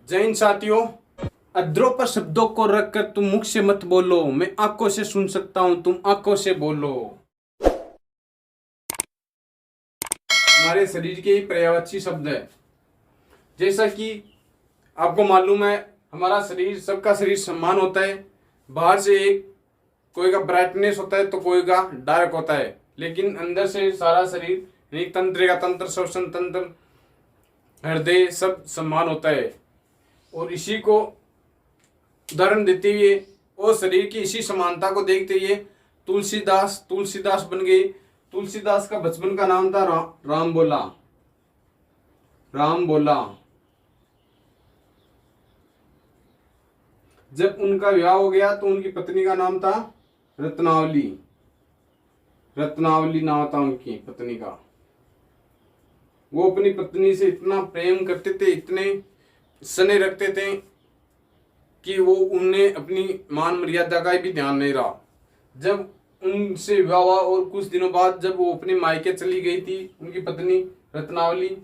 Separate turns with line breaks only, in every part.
जय हिंद साथियों। अधरों पर शब्दों को रखकर तुम मुख से मत बोलो, मैं आंखों से सुन सकता हूं, तुम आंखों से बोलो। हमारे शरीर के ही पर्यायवाची शब्द है। जैसा कि आपको मालूम है, हमारा शरीर, सबका शरीर समान होता है। बाहर से एक कोई का ब्राइटनेस होता है तो कोई का डार्क होता है, लेकिन अंदर से सारा शरीर, यानी तंत्र का तंत्र, श्वसन तंत्र, हृदय सब समान होता है। और इसी को उदाहरण देते हुए और शरीर की इसी समानता को देखते हुए तुलसीदास बन गए। तुलसीदास का बचपन का नाम था राम बोला। जब उनका विवाह हो गया तो उनकी पत्नी का नाम था रत्नावली नाम था उनकी पत्नी का। वो अपनी पत्नी से इतना प्रेम करते थे, इतने स्नेह रखते थे कि वो उन्हें अपनी मान मर्यादा का भी ध्यान नहीं रहा। जब उनसे विवाह हुआ और कुछ दिनों बाद जब वो अपने मायके चली गई थी, उनकी पत्नी रत्नावली,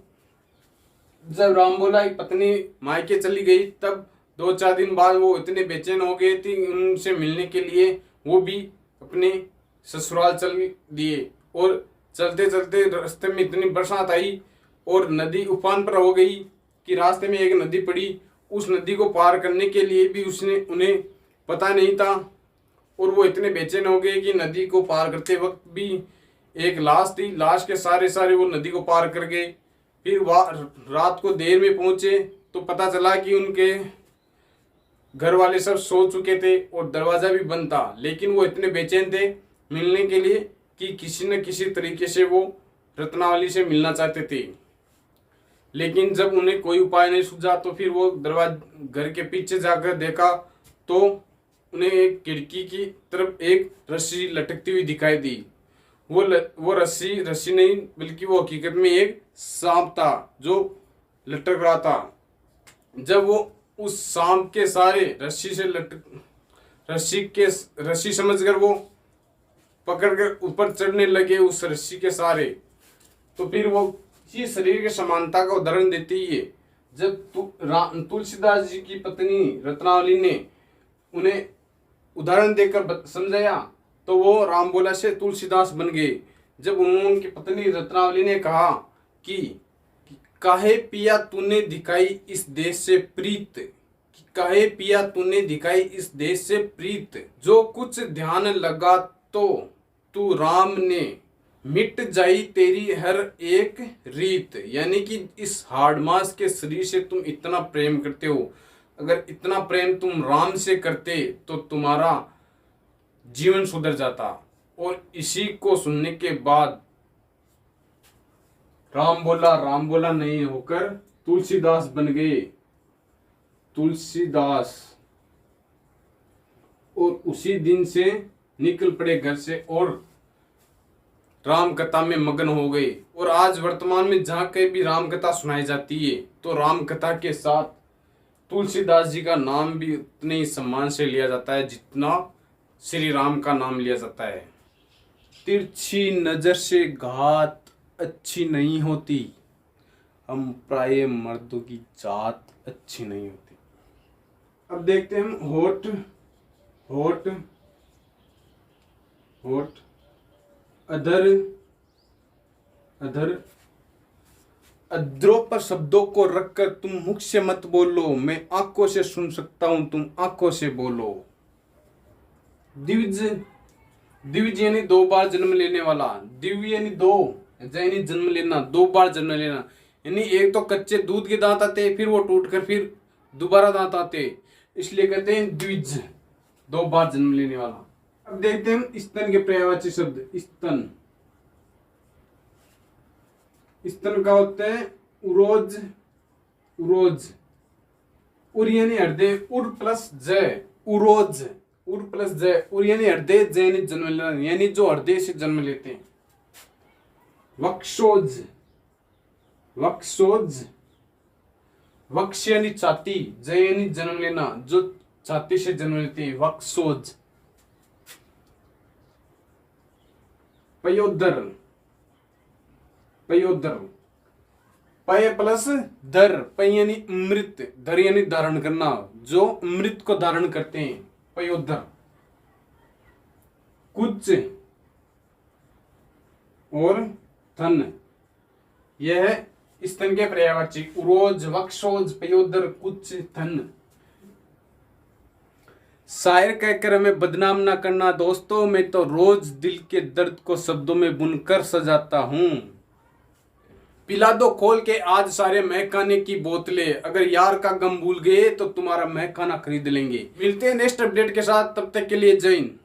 जब राम बोला की पत्नी मायके चली गई, तब 2-4 दिन बाद वो इतने बेचैन हो गए थे उनसे मिलने के लिए। वो भी अपने ससुराल चल दिए और चलते चलते रास्ते में इतनी बरसात आई और नदी उफान पर हो गई कि रास्ते में एक नदी पड़ी। उस नदी को पार करने के लिए भी उन्हें पता नहीं था और वो इतने बेचैन हो गए कि नदी को पार करते वक्त भी एक लाश थी, लाश के सारे वो नदी को पार कर गए। फिर रात को देर में पहुंचे तो पता चला कि उनके घर वाले सब सो चुके थे और दरवाजा भी बंद था, लेकिन वो इतने बेचैन थे मिलने के लिए कि किसी न किसी तरीके से वो रत्नावली से मिलना चाहते थे। लेकिन जब उन्हें कोई उपाय नहीं सूझा तो फिर वो घर के पीछे जाकर देखा तो उन्हें एक खिड़की की तरफ एक रस्सी लटकती हुई दिखाई दी। वो रस्सी नहीं बल्कि वो हकीकत में एक सांप था जो लटक रहा था। जब वो उस सांप के सारे रस्सी समझकर वो पकड़कर ऊपर चढ़ने लगे उस रस्सी के सारे, तो फिर वो इसी शरीर के समानता का उदाहरण देती है। जब तुलसीदास जी की पत्नी रत्नावली ने उन्हें उदाहरण देकर समझाया तो वो राम बोला से तुलसीदास बन गए। जब उनकी पत्नी रत्नावली ने कहा कि काहे पिया तूने दिखाई इस देश से प्रीत, काहे पिया तूने दिखाई इस देश से प्रीत, जो कुछ ध्यान लगा तो तू राम ने मिट जाई तेरी हर एक रीत। यानी कि इस हाड़ मास के शरीर से तुम इतना प्रेम करते हो, अगर इतना प्रेम तुम राम से करते तो तुम्हारा जीवन सुधर जाता। और इसी को सुनने के बाद राम बोला नहीं होकर तुलसीदास बन गए, तुलसीदास। और उसी दिन से निकल पड़े घर से और राम कथा में मगन हो गए। और आज वर्तमान में जहाँ कहीं भी राम कथा सुनाई जाती है तो राम कथा के साथ तुलसीदास जी का नाम भी उतने ही सम्मान से लिया जाता है जितना श्री राम का नाम लिया जाता है। तिरछी नजर से घात अच्छी नहीं होती, हम प्राय मर्दों की जात अच्छी नहीं होती। अब देखते हैं हम होठ अधर अधरों पर शब्दों को रखकर तुम मुख से मत बोलो, मैं आंखों से सुन सकता हूं, तुम आंखों से बोलो। दिव्य यानी 2 बार जन्म लेने वाला, दिव्य यानी 2, यानी जन्म लेना, 2 बार जन्म लेना। यानी एक तो कच्चे दूध के दांत आते, फिर वो टूटकर फिर दोबारा दांत आते, इसलिए कहते हैं द्विज, 2 बार जन्म लेने वाला। अब देखते हैं स्तन के पर्यायवाची शब्द। स्तन का होता है उरोज, उर यानी हृदय, उर प्लस जय, उरोज, उर प्लस जय, उर यानी हृदय, जय यानी जन्म लेना, यानी जो हृदय से जन्म लेते हैं। वक्षोज, वक्ष यानी छाती, जय यानी जन्म लेना, जो छाती से जन्म लेते हैं, वक्षोज। पयोदर, पय प्लस दर, पय यानी मृत, दर यानी धारण करना, जो मृत को धारण करते हैं, पयोदर। कुछ और थन, यह स्तन के पर्यायवाची, उरोज, वक्षोज, पयोदर, कुछ, थन। शायर कहकर हमें बदनाम ना करना दोस्तों, मैं तो रोज दिल के दर्द को शब्दों में बुनकर सजाता हूं। पिला दो खोल के आज सारे महखाने की बोतलें, अगर यार का गम भूल गए तो तुम्हारा महखाना खरीद लेंगे। मिलते हैं नेक्स्ट अपडेट के साथ, तब तक के लिए जय हिंद।